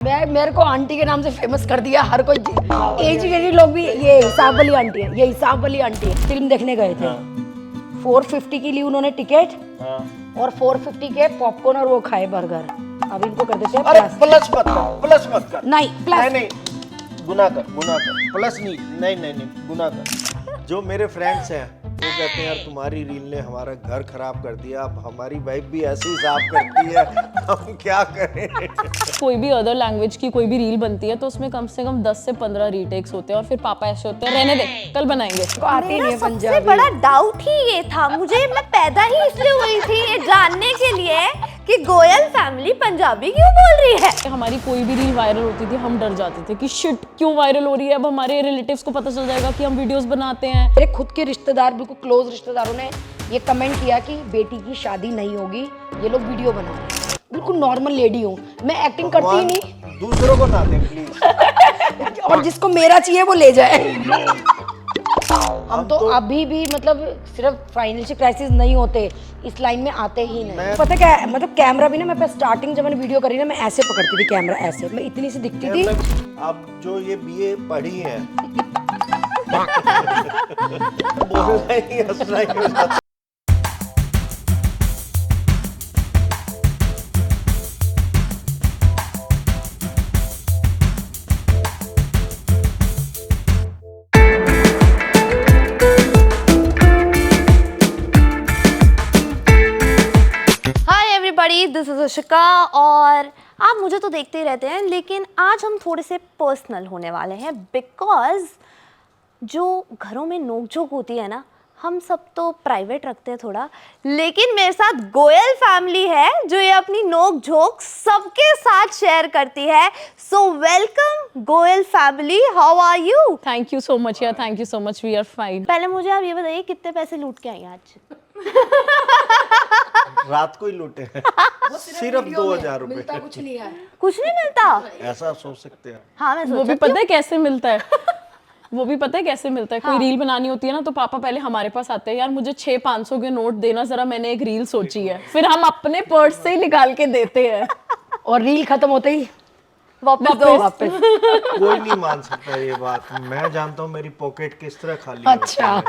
मैं मेरे को आंटी के नाम से फेमस कर दिया हर कोई। एजुकेटेड लोग भी ये हिसाब वाली आंटी है, ये हिसाब वाली आंटी है। फिल्म देखने गए थे, 450 की ली उन्होंने टिकट और 450 के पॉपकॉर्न और वो खाए बर्गर। अब इनको कर देते हैं अरे प्लस मत कर, प्लस मत कर। नहीं प्लस नहीं, गुना कर, गुना कर। प्लस नहीं, गुना कर। जो मेरे फ्रेंड्स हैं वो कहते हैं यार तुम्हारी रील ने हमारा घर खराब कर दिया, अब हमारी वाइफ भी ऐसे ही साफ करती है, हम क्या करें। कोई भी अदर लैंग्वेज की कोई भी रील बनती है तो उसमें कम से कम 10 से 15 रीटेक्स होते हैं और फिर पापा ऐसे होते हैं रहने दे कल बनाएंगे। आती नहीं है सबसे पंजाबी। बड़ा डाउट ही ये था मुझे, मैं पैदा ही इसलिए हुई थी ये जानने के लिए कि गोयल फैमिली पंजाबी क्यों बोल रही है। हमारी कोई भी रील वायरल होती थी हम डर जाते थे कि शिट क्यों वायरल हो रही है, अब हमारे रिलेटिव्स को पता चल जाएगा कि हम वीडियोस बनाते हैं। मेरे खुद के रिश्तेदार, बिल्कुल क्लोज रिश्तेदारों ने ये कमेंट किया कि बेटी की शादी नहीं होगी, ये लोग वीडियो बना रहे हैं। बिल्कुल नॉर्मल लेडी हूँ मैं, एक्टिंग करती ही नहीं। दूसरों को ना दे प्लीज। और जिसको मेरा चाहिए वो ले जाए। हम तो अभी भी मतलब सिर्फ फाइनेंशियल क्राइसिस नहीं होते, इस लाइन में आते ही नहीं। पता क्या है, मतलब कैमरा भी ना, मैं स्टार्टिंग जब मैंने वीडियो करी ना, मैं ऐसे पकड़ती थी कैमरा, ऐसे मैं इतनी सी दिखती थी। अब जो ये बीए पढ़ी है बोलना ही हंसना ही हो जाता है। दिस इज अशिका और आप मुझे तो देखते ही रहते हैं, लेकिन आज हम थोड़े से पर्सनल होने वाले हैं बिकॉज जो घरों में नोकझोंक होती है ना, हम सब तो प्राइवेट रखते हैं थोड़ा, लेकिन मेरे साथ गोयल फैमिली है जो ये अपनी नोकझोंक सबके साथ शेयर करती है। So welcome Goyal family, how are you? Thank you so much यार, thank you so much, we are fine. पहले मुझे आप ये बताइए कितने पैसे लूट के आई आज? रात को ही लूटे हैं सिर्फ 2000 रुपए। मिलता कुछ नहीं है। कुछ नहीं मिलता? ऐसा सोच सकते हैं। हाँ मैं वो भी पता है कैसे मिलता है, वो भी पता है कैसे मिलता है। कोई रील बनानी होती है ना तो पापा पहले हमारे पास आते हैं, यार मुझे 600-500 के नोट देना जरा, मैंने एक रील सोची है। फिर हम अपने पर्स से ही निकाल के देते हैं और रील खत्म होते ही वापस दो। वापस। कोई नहीं मान सकता ये बात, मैं जानता हूँ मेरी पॉकेट किस तरह खाली होती अच्छा है।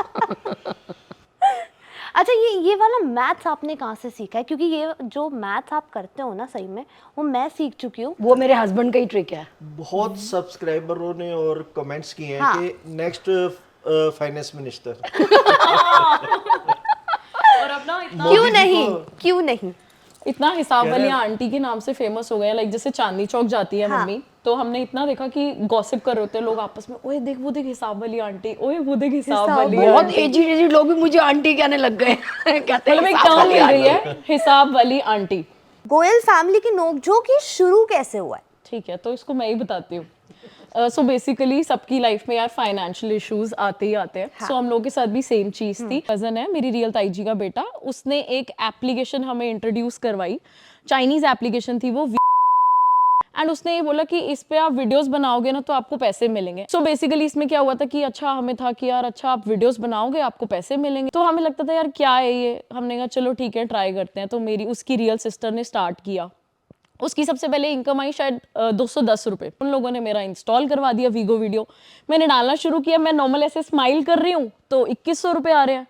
अच्छा ये वाला मैथ्स आपने कहाँ से सीखा है? क्योंकि ये जो मैथ्स आप करते हो ना, सही में वो मैं सीख चुकी हूँ। वो मेरे हस्बैंड का ही ट्रिक है। बहुत सब्सक्राइबरों ने और कमेंट्स किए हैं हाँ। कि नेक्स्ट फाइनेंस मिनिस्टर। और अपना क्यों नहीं, क्यों नहीं? इतना हिसाब वाली आंटी के नाम से फेमस हो गया। लाइक जैसे चांदनी चौक जाती है मम्मी, तो हमने इतना देखा कि गॉसिप कर रहे होते हैं लोग आपस में, ओए देख वो देख हिसाब वाली आंटी, ओए वो देख हिसाब वाली बहुत आंटी। एजुकेटेड लोग भी मुझे आंटी कहने लग गए। कहते हैं मतलब एक हिसाब टर्म वाली मिल गई आंटी। है हिसाब वाली आंटी। गोयल फैमिली की नोकझोंक ये शुरू कैसे हुआ है? ठीक है, तो इसको मैं ही बताती हूँ। सो बेसिकली सबकी लाइफ में यार फाइनेंशियल इश्यूज आते ही आते हैं। सो हम लोगों के साथ भी सेम चीज थी। कजन है मेरी, रियल ताई जी का बेटा, उसने एक एप्लीकेशन हमें इंट्रोड्यूस करवाई, चाइनीज एप्लीकेशन थी वो, एंड उसने ये बोला कि इस पे आप वीडियोस बनाओगे ना तो आपको पैसे मिलेंगे। सो बेसिकली इसमें क्या हुआ था कि अच्छा हमें था कि यार अच्छा आप वीडियोस बनाओगे आपको पैसे मिलेंगे, तो हमें लगता था यार क्या है ये। हमने कहा चलो ठीक है ट्राई करते हैं। तो मेरी उसकी रियल सिस्टर ने स्टार्ट किया, उसकी सबसे पहले इनकम आई शायद 210 रुपये। उन लोगों ने मेरा इंस्टॉल करवा दिया वीगो वीडियो, मैंने डालना शुरू किया। मैं नॉर्मल ऐसे स्माइल कर रही हूँ तो 2100 रुपये आ रहे हैं।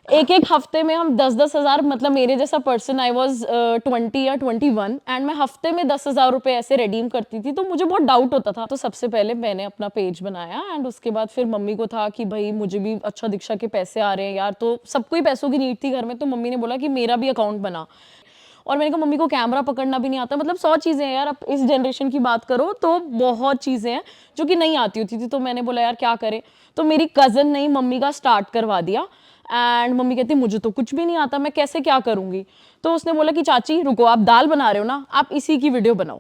एक हफ्ते में हम 10-10 हज़ार, मतलब मेरे जैसा पर्सन, आई वॉज 20 या 21, एंड मैं हफ्ते में 10,000 रुपये ऐसे रिडीम करती थी। तो मुझे बहुत डाउट होता था। तो सबसे पहले मैंने अपना पेज बनाया, एंड उसके बाद फिर मम्मी को था कि भाई मुझे भी अच्छा दीक्षा के पैसे आ रहे हैं यार, तो सबको ही पैसों की नीड थी घर में। तो मम्मी ने बोला कि मेरा भी अकाउंट बना, और मैंने कहा मम्मी को कैमरा पकड़ना भी नहीं आता। मतलब 100 चीज़ें हैं यार, अब इस जनरेशन की बात करो तो बहुत चीज़ें हैं जो कि नहीं आती होती थी। तो मैंने बोला यार क्या करें, तो मेरी कज़न ने मम्मी का स्टार्ट करवा दिया। एंड मम्मी कहती मुझे तो कुछ भी नहीं आता, मैं कैसे क्या करूँगी। तो उसने बोला कि चाची रुको, आप दाल बना रहे हो ना, आप इसी की वीडियो बनाओ।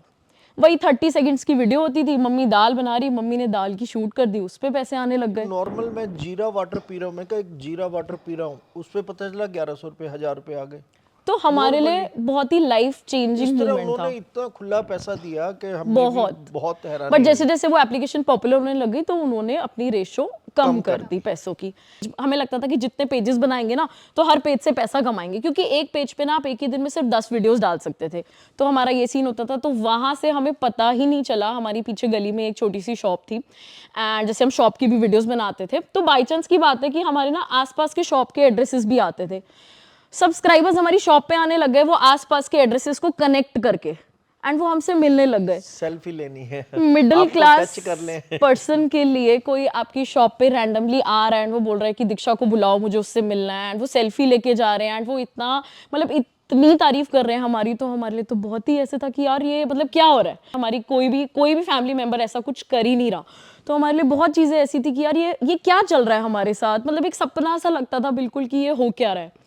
वही 30 सेकंड्स की वीडियो होती थी, मम्मी दाल बना रही, मम्मी ने दाल की शूट कर दी, उस पर पैसे आने लग गए। नॉर्मल मैं जीरा वाटर पी रहा हूँ, मैं कहा एक जीरा वाटर पी रहा हूँ, उस पे पता चला 1100 रुपये 1000 रुपये आ गए। तो हमारे लिए बहुत ही लाइफ इस चेंजिंग तरह मोमेंट था। उन्होंने इतना खुला पैसा दिया कि हमने बहुत हैरानी बट जैसे जैसे वो एप्लीकेशन पॉपुलर होने लगी तो उन्होंने अपनी रेशो कम कर दी पैसों की। हमें लगता था कि जितने पेजेस बनाएंगे ना तो हर पेज से पैसा कमाएंगे, क्योंकि एक पेज पे ना आप एक ही दिन में सिर्फ 10 वीडियोस डाल सकते थे। तो हमारा ये सीन होता था, तो वहां से हमें पता ही नहीं चला। हमारी पीछे गली में एक छोटी सी शॉप थी एंड जैसे हम शॉप की भी वीडियोस बनाते थे, तो बाई चांस की बात है कि हमारे ना आसपास के शॉप के एड्रेसेस भी आते थे। सब्सक्राइबर्स हमारी शॉप पे आने लग गए वो आसपास के एड्रेसेस को कनेक्ट करके, एंड वो हमसे मिलने लग गए। सेल्फी लेनी है, मिडिल आपको क्लास टच कर लें। पर्सन के लिए कोई आपकी शॉप पे रैंडमली आ रहा है एंड वो बोल रहा है कि दीक्षा को बुलाओ, मुझे उससे मिलना है, एंड वो सेल्फी लेके जा रहे हैं एंड वो इतना मतलब इतनी तारीफ कर रहे हैं हमारी, तो हमारे लिए तो बहुत ही ऐसे था कि यार ये मतलब क्या हो रहा है। हमारी कोई भी फैमिली मेंबर ऐसा कुछ कर ही नहीं रहा, तो हमारे लिए बहुत चीजें ऐसी थी कि यार ये क्या चल रहा है हमारे साथ, मतलब एक सपना सा लगता था बिल्कुल कि ये हो क्या रहा है।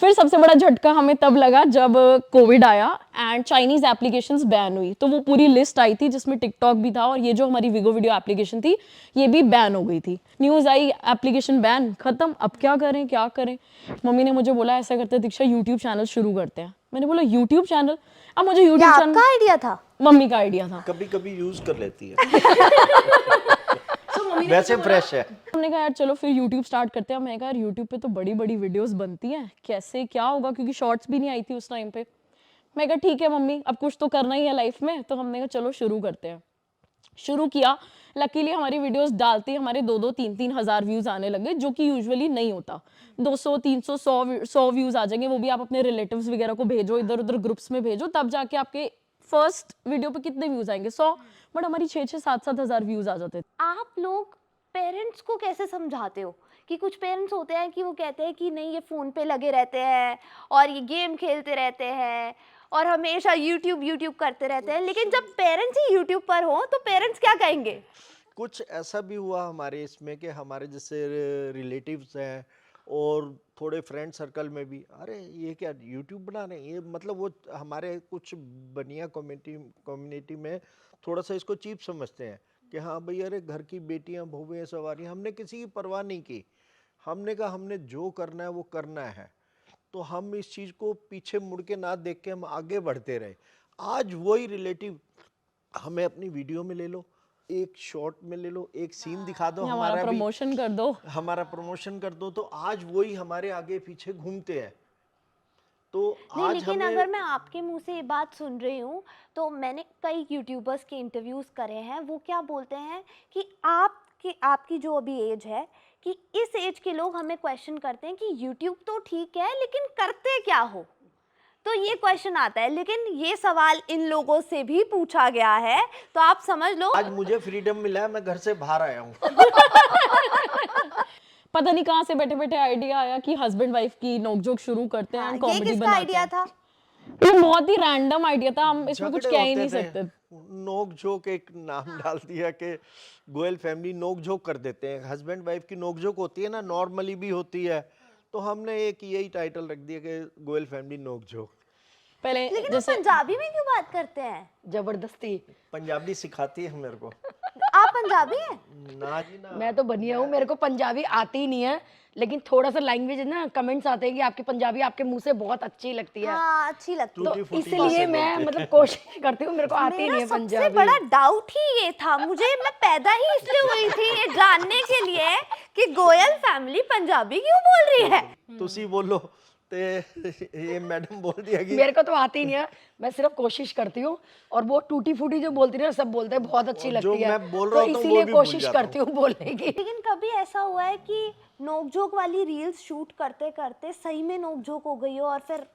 फिर सबसे बड़ा झटका हमें तब लगा जब कोविड आया एंड चाइनीज एप्लीकेशंस बैन हुई। तो वो पूरी लिस्ट आई थी जिसमें टिकटॉक भी था और ये जो हमारी विगो वीडियो एप्लीकेशन थी ये भी बैन हो गई थी। न्यूज़ आई एप्लीकेशन बैन, खत्म, अब क्या करें क्या करें। मम्मी ने मुझे बोला ऐसा करते हैं दीक्षा यूट्यूब चैनल शुरू करते हैं। मैंने बोला यूट्यूब चैनल, अब मुझे ये यूट्यूब चैनल आपका आइडिया था? मम्मी का आइडिया था। कभी कभी यूज कर लेती है वैसे फ्रेश है। हमने कहा यार चलो फिर YouTube स्टार्ट करते हैं। मैंने कहा यार YouTube पे तो बड़ी बड़ी वीडियोस बनती हैं, कैसे क्या होगा, क्योंकि शॉर्ट्स भी नहीं आई थी उस टाइम पे। मैं कहा ठीक है मम्मी, अब कुछ तो करना ही है लाइफ में, तो हमने कहा चलो शुरू करते हैं। शुरू किया। लकीली हमारी वीडियोस डालते हमारे 2-2, 3-3 हज़ार व्यूज़ आने लगे, जो कि यूजुअली नहीं होता। 200, 300, 100 व्यूज़ आ जाएंगे, वो भी आप अपने रिलेटिव्स वगैरह को भेजो, इधर उधर ग्रुप्स में भेजो, तब जाके आपके फर्स्ट वीडियो पे कितने व्यूज़ आएंगे, 100। बट हमारी 6-6, 7-7 हज़ार व्यूज़ आ जाते थे। आप लोग पेरेंट्स को कैसे समझाते हो? कि कुछ पेरेंट्स होते हैं कि वो कहते हैं कि नहीं ये फ़ोन पे लगे रहते हैं और ये गेम खेलते रहते हैं और हमेशा यूट्यूब करते रहते हैं, लेकिन जब पेरेंट्स ही यूट्यूब पर हो तो पेरेंट्स क्या कहेंगे? कुछ ऐसा भी हुआ हमारे इसमें कि हमारे जैसे रिलेटिव्स हैं और थोड़े फ्रेंड सर्कल में भी, अरे ये क्या यूट्यूब बना रहे हैं, ये मतलब वो हमारे कुछ बनिया कम्युनिटी में थोड़ा सा इसको चीप समझते हैं कि हाँ भाई अरे घर की बेटियां बहुएं सवारियां। हमने किसी की परवाह नहीं की, हमने कहा हमने जो करना है वो करना है, तो हम इस चीज़ को पीछे मुड़ के ना देख के हम आगे बढ़ते रहे। आज वही रिलेटिव हमें अपनी वीडियो में ले लो, एक शॉर्ट में ले लो, एक सीन दिखा दो, हमारा हमारा प्रमोशन कर दो, हमारा प्रमोशन कर दो, तो आज वही हमारे आगे पीछे घूमते हैं। तो नहीं, आज लेकिन हमें अगर मैं आपके मुंह से ये बात सुन रही हूँ तो मैंने कई यूट्यूबर्स के इंटरव्यूज करे हैं, वो क्या बोलते हैं कि आपकी जो अभी एज है, कि इस एज के लोग हमें क्वेश्चन करते हैं कि यूट्यूब तो ठीक है लेकिन करते क्या हो। तो ये क्वेश्चन आता है, लेकिन ये सवाल इन लोगों से भी पूछा गया है, तो आप समझ लो आज मुझे फ्रीडम मिला है, मैं घर से बाहर आया हूँ। पता नहीं कहाँ से बैठे बैठे आइडिया आया कि हस्बैंड वाइफ की नोकझोंक शुरू करते हैं, हाँ, ये कॉमेडी किसका बनाते आइडिया हैं। था? ये बहुत ही रैंडम आइडिया था, हम इसमें कुछ झगड़े कह ही नहीं होते थे, सकते। नोक झोंक एक नाम डाल दिया कि गोयल फैमिली नोक झोंक कर देते हैं। हस्बैंड वाइफ की नोक झोंक होती है ना, नॉर्मली भी होती है, तो हमने एक यही टाइटल रख दिया कि गोयल फैमिली नोक झोंक। पहले लेकिन आप जैसे पंजाबी में क्यों बात करते हैं? जबरदस्ती। पंजाबी सिखाती है मेरे को। आप पंजाबी हैं? ना जी ना। मैं तो बनिया हूँ, मेरे को पंजाबी आती ही नहीं है, लेकिन थोड़ा सा लैंग्वेज ना कमेंट्स आते हैं कि आपकी पंजाबी आपके मुंह से बहुत अच्छी लगती है। हाँ, अच्छी लगती है। तो टूटी फूटी इसलिए बातें मैं बोलते हैं। मतलब कोशिश करती हूँ, मेरे को आती ही नहीं मेरा है सबसे पंजाबी। बड़ा डाउट ही ये था, मैं पैदा ही इसलिए हुई थी ये जानने के लिए कि गोयल फैमिली पंजाबी क्यों बोल रही है। तुसी बोलो ते ये मैडम बोल दिया कि मेरे को तो आती ही नहीं है, मैं सिर्फ कोशिश करती हूँ, और वो टूटी फूटी जो बोलती है ना, सब बोलते हैं बहुत अच्छी जो लगती है, मैं बोल तो रहा होता हूँ, वो इसीलिए भी भूल कोशिश जाता करती हूँ बोलने की। लेकिन कभी ऐसा हुआ है कि नोकझोंक वाली रील्स शूट करते करते सही में नोकझोंक हो गई हो और फिर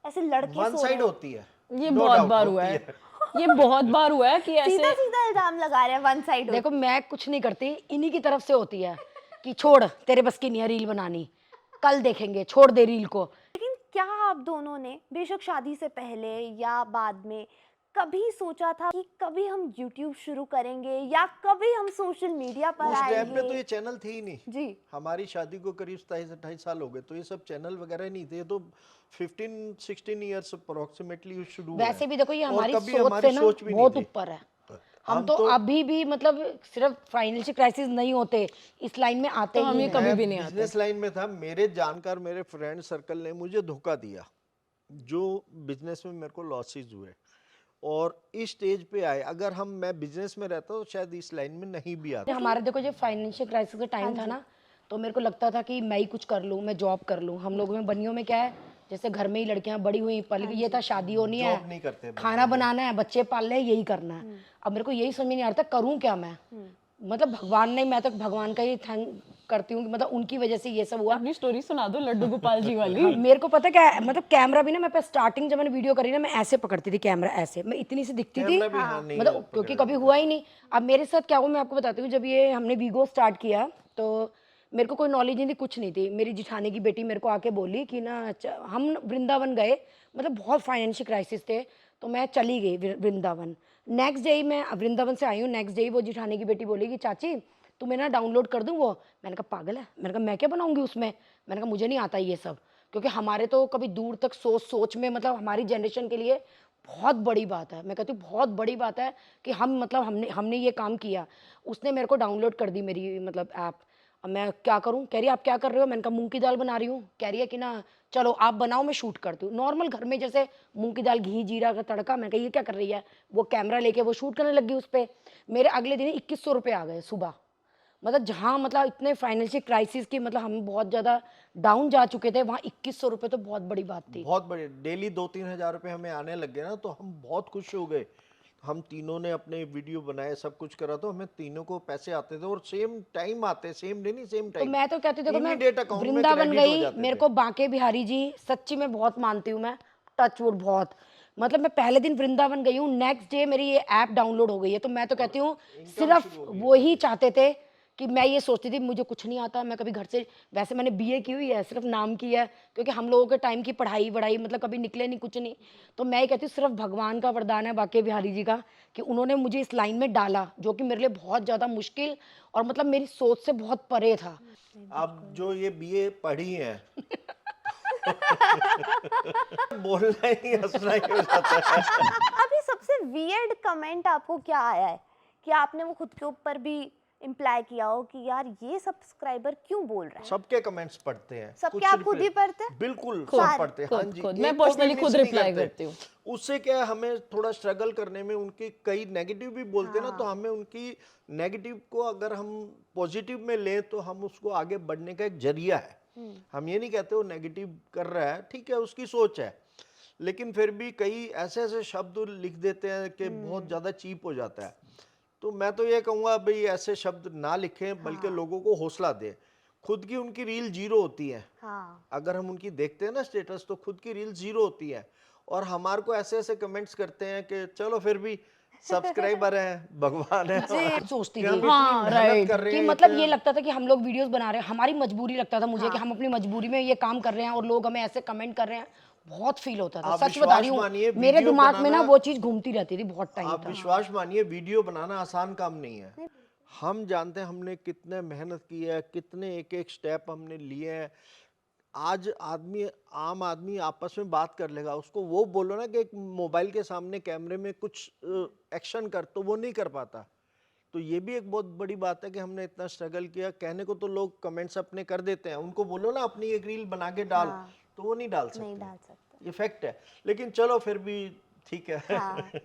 ऐसे लड़के वन सो रहे साइड हैं? होती है, ये no बहुत doubt बार हुआ होती है, ये बहुत बार हुआ है कि सीधा ऐसे सीधा इल्जाम लगा रहे हैं वन साइड। देखो मैं कुछ नहीं करती, इन्हीं की तरफ से होती है कि छोड़ तेरे बस की नहीं है रील बनानी, कल देखेंगे, छोड़ दे रील को। लेकिन क्या आप दोनों ने बेशक शादी से पहले या बाद में कभी सोचा था कि कभी हम YouTube शुरू करेंगे या कभी हम सोशल मीडिया पर उस टाइम पे तो आएंगे? ये चैनल थे ही नहीं जी। हमारी शादी को करीब 27-28 साल हो गए, तो ये सब चैनल वगैरह नहीं थे, ये तो 15-16 इयर्स अप्रोक्सीमेटली शुरू हुआ वैसे है। भी देखो ये और हमारी कभी सोच हमारी से ना सोच भी नहीं बहुत थी। ऊपर है। हम तो अभी भी मतलब सिर्फ फाइनेंशियल क्राइसिस नहीं होते, इस लाइन में आते तो ही हम ये नहीं। कभी मैं भी नहीं आते। बिजनेस लाइन में था, मेरे जानकार मेरे फ्रेंड सर्कल ने मुझे धोखा दिया जो बिजनेस में मेरे को लॉसेस हुए और इस स्टेज पे आए, अगर मैं बिजनेस में रहता तो शायद इस लाइन में नहीं भी आता। हमारे देखो जब फाइनेंशियल क्राइसिस का टाइम था ना, तो मेरे को लगता था कि मैं ही कुछ कर लूँ, मैं जॉब कर लूँ। हम लोगों में बनियों में क्या है, जैसे घर में ही लड़कियां बड़ी हुई पल ये था, शादी होनी है, जॉब नहीं करते, खाना बनाना है, बच्चे पालने हैं, यही करना है। अब मेरे को यही समझ नहीं आ रहा था करूँ क्या मैं। मतलब भगवान ने, मैं तो भगवान का ही थैंक करती हूँ कि मतलब उनकी वजह से ये सब हुआ। अपनी स्टोरी सुना दो लड्डू गोपाल जी वाली। हाँ, मेरे को पता क्या है, मतलब कैमरा भी ना, मैं स्टार्टिंग जब मैंने वीडियो करी ना, मैं ऐसे पकड़ती थी कैमरा, ऐसे मैं इतनी सी दिखती थी, कैमरा भी हाँ नहीं मतलब क्योंकि कभी हुआ ही नहीं। अब मेरे साथ क्या हुआ मैं आपको बताती हूँ। जब ये हमने वीगो स्टार्ट किया तो मेरे को कोई नॉलेज नहीं थी, कुछ नहीं थी। मेरी जिठानी की बेटी मेरे को आके बोली कि ना हम वृंदावन गए, मतलब बहुत फाइनेंशियल क्राइसिस थे, तो मैं चली गई वृंदावन। नेक्स्ट डे ही मैं वृंदावन से आई हूँ, नेक्स्ट डे ही वो जिठानी की बेटी बोली कि चाची तुम्हें ना डाउनलोड कर दूँ वो। मैंने कहा पागल है, मैंने कहा मैं क्या बनाऊंगी उसमें, मैंने कहा मुझे नहीं आता ये सब, क्योंकि हमारे तो कभी दूर तक सोच में, मतलब हमारी जनरेशन के लिए बहुत बड़ी बात है। मैं कहती हूँ बहुत बड़ी बात है कि हम, मतलब हमने ये काम किया। उसने मेरे को डाउनलोड कर दी मेरी मतलब ऐप। अब मैं क्या करूँ, कह रही है आप क्या कर रहे हो, मैंने कहा मूंग की दाल बना रही हूँ। कह रही है कि ना चलो आप बनाओ मैं शूट करती हूँ। नॉर्मल घर में जैसे मूंग की दाल, घी जीरा का तड़का। मैं कही ये क्या कर रही है, वो कैमरा लेके वो शूट करने लगी उस पर। मेरे अगले दिन 2100 रुपये आ गए सुबह। मतलब जहाँ, मतलब इतने फाइनेंशियल क्राइसिस की, मतलब हम बहुत ज़्यादा डाउन जा चुके थे, वहाँ 2100 रुपये तो बहुत बड़ी बात थी। बहुत बड़े, डेली 2-3 हज़ार रुपये हमें आने लग गए ना, तो हम बहुत खुश हो गए। हम तीनों ने अपने वीडियो बनाए, सब कुछ करा, तो हमें तीनों को पैसे आते थे और सेम टाइम आते, सेम डे नहीं, सेम तो टाइम। मैं तो कहती हूँ, देखो मैं इमीडिएट अकाउंट में वृंदावन क्रेडिट हो गई, जाते मेरे थे। को बांके बिहारी जी सच्ची में बहुत मानती हूँ मैं, टचवुड बहुत। मतलब मैं पहले दिन वृंदावन गई हूँ, नेक्स्ट डे मेरी ये ऐप डाउनलोड हो गई है। तो मैं तो कहती हूँ सिर्फ वो ही चाहते थे कि मैं ये सोचती थी मुझे कुछ नहीं आता, मैं कभी घर से, वैसे मैंने बीए की हुई है, सिर्फ नाम की है, क्योंकि हम लोगों के टाइम की पढ़ाई वढ़ाई मतलब कभी निकले नहीं, कुछ नहीं। तो मैं ये कहती हूँ सिर्फ भगवान का वरदान है बांके बिहारी जी का, कि उन्होंने मुझे इस लाइन में डाला, जो कि मेरे लिए बहुत ज़्यादा मुश्किल और मतलब मेरी सोच से बहुत परे था। अब जो ये बीए पढ़ी हैं बोलना ही हंसना ही हो जाता है। अभी सबसे वियर्ड कमेंट आपको क्या आया है कि आपने वो खुद के ऊपर भी इम्प्लाई किया हो कि यार ये सब्सक्राइबर क्यों बोल रहा है? सबके कमेंट्स पढ़ते हैं, सबके कुछ आप खुद ही पढ़ते हैं? बिल्कुल खुद, सब पढ़ते हैं। हाँ खुद, जी, खुद। एक मैं को भी पर्सनली मिस खुद नहीं रिप्लाई करती हूँ। उससे क्या है, हमें थोड़ा स्ट्रगल करने में, उनके कई नेगेटिव भी बोलते हैं ना, तो हमें उनकी नेगेटिव को अगर हम पॉजिटिव में लें तो हम उसको आगे बढ़ने का एक जरिया है। हम ये नहीं कहते वो नेगेटिव कर रहा है, ठीक है उसकी सोच है, लेकिन फिर भी कई ऐसे ऐसे शब्द लिख देते हैं कि बहुत ज़्यादा चीप हो जाता है। तो मैं तो ये कहूँगा भाई ऐसे शब्द ना लिखें, बल्कि लोगों को हौसला दें। खुद की उनकी रील जीरो होती है, हाँ, अगर हम उनकी देखते हैं ना स्टेटस, तो खुद की रील जीरो होती है, और हमारे को ऐसे ऐसे कमेंट्स करते हैं कि चलो फिर भी सब्सक्राइबर हैं, भगवान है, सोचती कि थी हम इतनी हाँ, मेहनत right, कर रहे कि हैं मतलब ये लगता था कि हम लोग वीडियोस बना रहे हैं, हमारी मजबूरी लगता था मुझे कि हम अपनी मजबूरी में ये काम कर रहे हैं और लोग हमें ऐसे कमेंट कर रहे हैं। बहुत फील होता था, आप सच बता रही विश्वास मानिए, हूँ, मेरे वीडियो दिमाग में ना बनाना- वो चीज घूमती रहती थी बहुत टाइम आप तक। विश्वास मानिए, वीडियो बनाना आसान काम नहीं है। हम जानते हैं हमने कितने मेहनत की है, कितने एक एक स्टेप हमने लिए हैं। आज आम आदमी आपस में बात कर लेगा, उसको वो बोलो ना कि एक मोबाइल के सामने कैमरे में कुछ एक्शन कर, तो वो नहीं कर पाता। तो ये भी एक बहुत बड़ी बात है कि हमने इतना स्ट्रगल किया। कहने को तो लोग कमेंट्स अपने कर देते हैं, उनको बोलो ना अपनी एक रील बना के डाल, तो वो नहीं डाल नहीं सकते, डाल सकते। ये फैक्ट है। लेकिन चलो फिर भी ठीक है।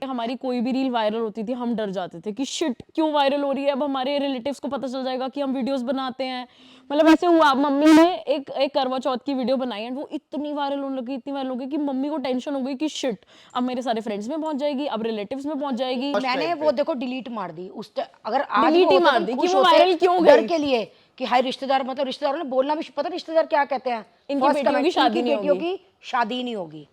हमारी कोई भी रील वायरल होती थी, हम डर जाते थे कि शिट क्यों वायरल हो रही है, अब हमारे रिलेटिव्स को पता चल जाएगा कि हम वीडियोस बनाते हैं। मतलब ऐसे हुआ, मम्मी ने एक करवा चौथ की वीडियो बनाई है, वो इतनी वायरल होने लगी, इतनी वायरल हो गई कि मम्मी को टेंशन हो गई कि शिट अब मेरे सारे फ्रेंड्स में पहुंच जाएगी, अब रिलेटिव्स में पहुंच जाएगी। मैंने वो देखो डिलीट मार दी अगर आज Delete वो ही होता मार तो दी हम कि खुश वो होते viral क्यों डर गई। के लिए कि हाय रिश्तेदार, मतलब रिश्तेदारों ने बोलना भी, पता रिश्तेदार क्या कहते हैं, इनकी First बेटियों comment, की शादी इनकी नहीं बेटियों होगी। की शादी नहीं होगी।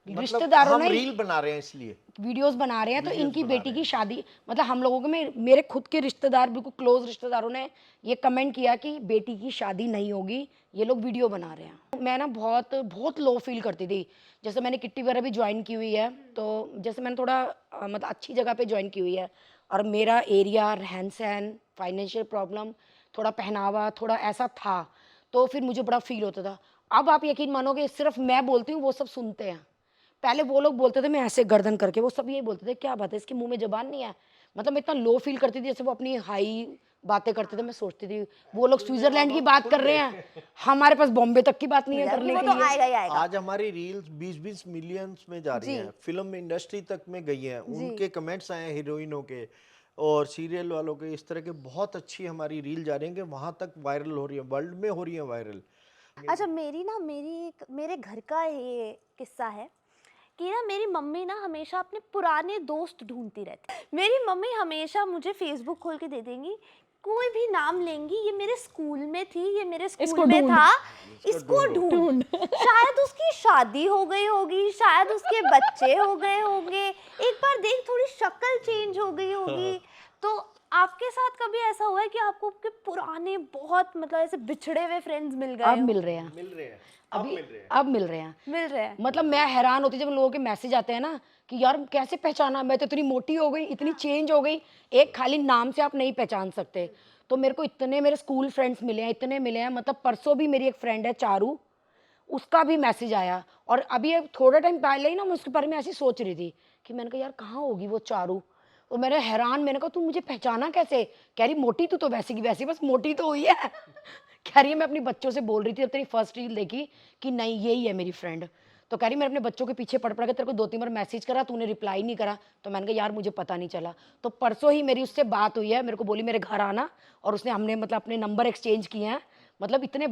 मतलब रिश्तेदारों हम ने रील बना रहे हैं इसलिए, वीडियोस बना रहे हैं तो वीडियोस इनकी बना बेटी रहे की शादी, मतलब हम लोगों के में मेरे खुद के रिश्तेदार, बिल्कुल क्लोज रिश्तेदारों ने ये कमेंट किया कि बेटी की शादी नहीं होगी, ये लोग वीडियो बना रहे हैं। मैं ना बहुत बहुत लो फील करती थी। जैसे मैंने किट्टी वगैरह भी ज्वाइन की हुई है, तो जैसे मैंने थोड़ा मतलब अच्छी जगह पे ज्वाइन की हुई है, और मेरा एरिया, रहन सहन, फाइनेंशियल प्रॉब्लम, थोड़ा पहनावा थोड़ा ऐसा था, तो फिर मुझे बड़ा फील होता था। अब आप यकीन मानोगे, सिर्फ मैं बोलती हूँ वो सब सुनते हैं, पहले वो लोग बोलते थे मैं ऐसे गर्दन करके, वो सब यही बोलते थे क्या बात है इसके मुंह में जबान नहीं है। मतलब मैं इतना लो फील करती थी जैसे वो अपनी हाई बातें करते थे। मैं सोचती थी वो लोग स्विट्जरलैंड की बात कर रहे हैं, हमारे पास बॉम्बे तक की बात नहीं है करने वो के तो लिए। आएगा ही आएगा। आज हमारी रील्स 20-20 मिलियंस में जा रही हैं, फिल्म इंडस्ट्री तक में गई हैं, उनके कमेंट्स आए हैं हीरोइनों के और सीरियल वालों के, इस तरह के बहुत अच्छी हमारी रील जा रही हैं कि वहां तक वायरल हो रही है, वर्ल्ड में हो रही है वायरल। अच्छा मेरे घर का ये किस्सा है कि ना मेरी मम्मी ना हमेशा अपने पुराने दोस्त ढूंढती रहती। मेरी मम्मी हमेशा मुझे फेसबुक खोल के दे देंगी, कोई भी नाम लेंगी, ये मेरे स्कूल में थी, ये मेरे स्कूल में था, इसको ढूंढ। शायद उसकी शादी हो गई होगी, शायद उसके बच्चे हो गए होंगे, एक बार देख थोड़ी शक्ल चेंज हो गई होगी। तो आपके साथ कभी ऐसा हुआ है कि आपको आपके पुराने बहुत मतलब ऐसे बिछड़े हुए फ्रेंड्स मिल गए? अब मिल रहे हैं, मिल रहे हैं, अभी अब मिल रहे हैं। मिल रहे हैं। मतलब मैं हैरान होती जब लोगों के मैसेज आते हैं ना कि यार कैसे पहचाना, मैं तो इतनी मोटी हो गई, इतनी चेंज हो गई। एक खाली नाम से आप नहीं पहचान सकते। तो मेरे को इतने मेरे स्कूल फ्रेंड्स मिले हैं, इतने मिले हैं। मतलब परसों भी मेरी एक फ्रेंड है चारू, उसका भी मैसेज आया। और अभी एक थोड़ा टाइम पहले ही ना मैं उसके बारे में ऐसी सोच रही थी कि मैंने कहा यार कहाँ होगी वो चारू। और मैंने हैरान, मैंने कहा तू मुझे पहचाना कैसे? कह रही मोटी तो वैसी की वैसी, बस मोटी तो हुई है। कह रही है मैं अपनी बच्चों से बोल रही थी जब तेरी फर्स्ट रील देखी कि नहीं यही है मेरी फ्रेंड। तो कह रही मैं अपने बच्चों के पीछे पड़ के तेरे को 2-3 बार मैसेज करा, तूने रिप्लाई नहीं करा। तो मैंने कहा यार मुझे पता नहीं चला। तो परसों ही मेरी उससे बात हुई है, मेरे को बोली मेरे घर आना, और उसने हमने मतलब अपने नंबर एक्सचेंज किए हैं। मतलब इतने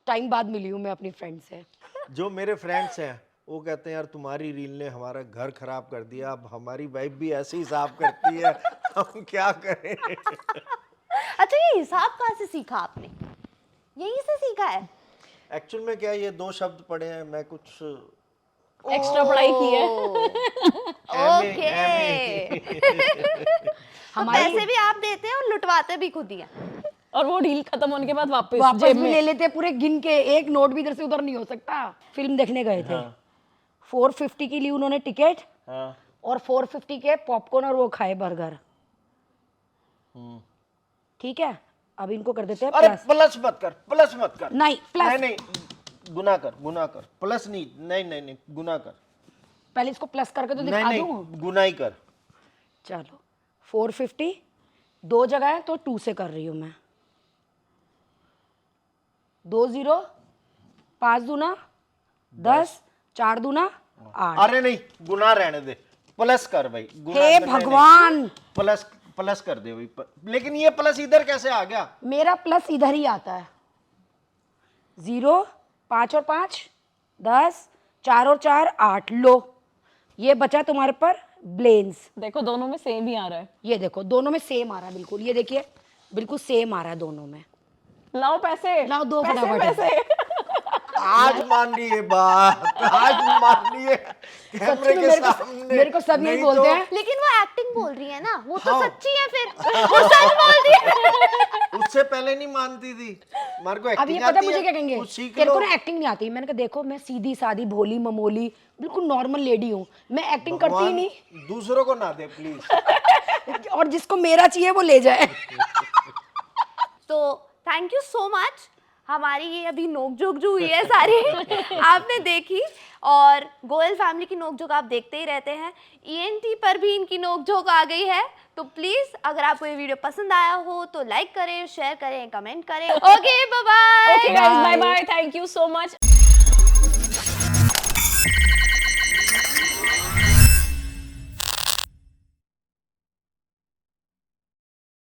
टाइम बाद मिली हूँ मैं अपनी फ्रेंड से। जो मेरे फ्रेंड्स हैं वो कहते हैं यार तुम्हारी रील ने हमारा घर खराब कर दिया, अब हमारी वाइफ भी ऐसे ही साफ करती है, हम क्या करें। अच्छा ये हिसाब कहाँ से सीखा आपने? यहीं से सीखा है? एक्चुअल में क्या है, ये 2 शब्द पढ़े हैं, मैं कुछ एक्स्ट्रा पढ़ाई की है। ओके। तो पैसे भी आप देते हैं और लुटवाते भी खुद ही हैं। और वो डील खत्म होने के बाद वापस वापस जेब भी में। ले लेते हैं पूरे गिन के, एक नोट भी इधर से उधर नहीं हो सकता। फिल्म देखने गए थे, 450 की ली उन्होंने टिकट, हाँ और 450 के पॉपकॉर्न और वो खाए बर्गर। ठीक है, अब इनको कर देते हैं अरे प्लस। प्लस मत कर, प्लस मत कर। नहीं प्लस, नहीं गुना कर, प्लस नहीं, नहीं गुना कर। पहले इसको प्लस करके तो दिखा दूं। नहीं गुना ही कर। चलो 450 2 जगह है तो 2 से कर रही हूं मैं। 2 0 5 दूना 10 4 दूना 8। अरे नहीं गुना रहने दे, प्लस कर भाई। हे भगवान, प्लस कर दे भाई। लेकिन ये प्लस इधर कैसे आ गया? मेरा प्लस इधर ही आता है। 0 5 और 5 10 4 और 4 8। लो ये बचा तुम्हारे पर ब्लेंस। देखो दोनों में सेम ही आ रहा है। ये देखो दोनों में सेम आ रहा है बिल्कुल, ये देखिए बिल्कुल सेम आ रहा है दोनों में। लाओ पैसे, लाओ दो पैसे, फटाफट। पैसे। आज मान ली ये बात, आज मान ली है कैमरे के सामने। मेरे को सब यही नहीं बोलते तो हैं। लेकिन वो एक्टिंग बोल रही है ना, वो तो हाँ। सच्ची है फिर। वो सच बोल रही है। उससे पहले नहीं मानती थी। मार को अब एक्टिंग ये पता आती मुझे है, क्या कहेंगे, कुछ सीख तेरे को लो। ना एक्टिंग नहीं आती। मैंने कहा देखो मैं सीधी सादी भोली ममोली बिल्कुल नॉर्मल लेडी हूँ, मैं एक्टिंग करती ही भगवान नहीं। दूसरों को ना दे प्लीज। और जिसको मेरा चाहिए वो ले जाए। तो थैंक यू सो मच। हमारी ये अभी नोकझोंक जो हुई है सारी आपने देखी, और गोयल फैमिली की नोकझोंक आप देखते ही रहते हैं। ENT पर भी इनकी नोकझोंक आ गई है। तो प्लीज अगर आपको ये वीडियो पसंद आया हो तो लाइक करें, शेयर करें, कमेंट करें। Okay bye bye. Okay guys, bye bye, thank you so much.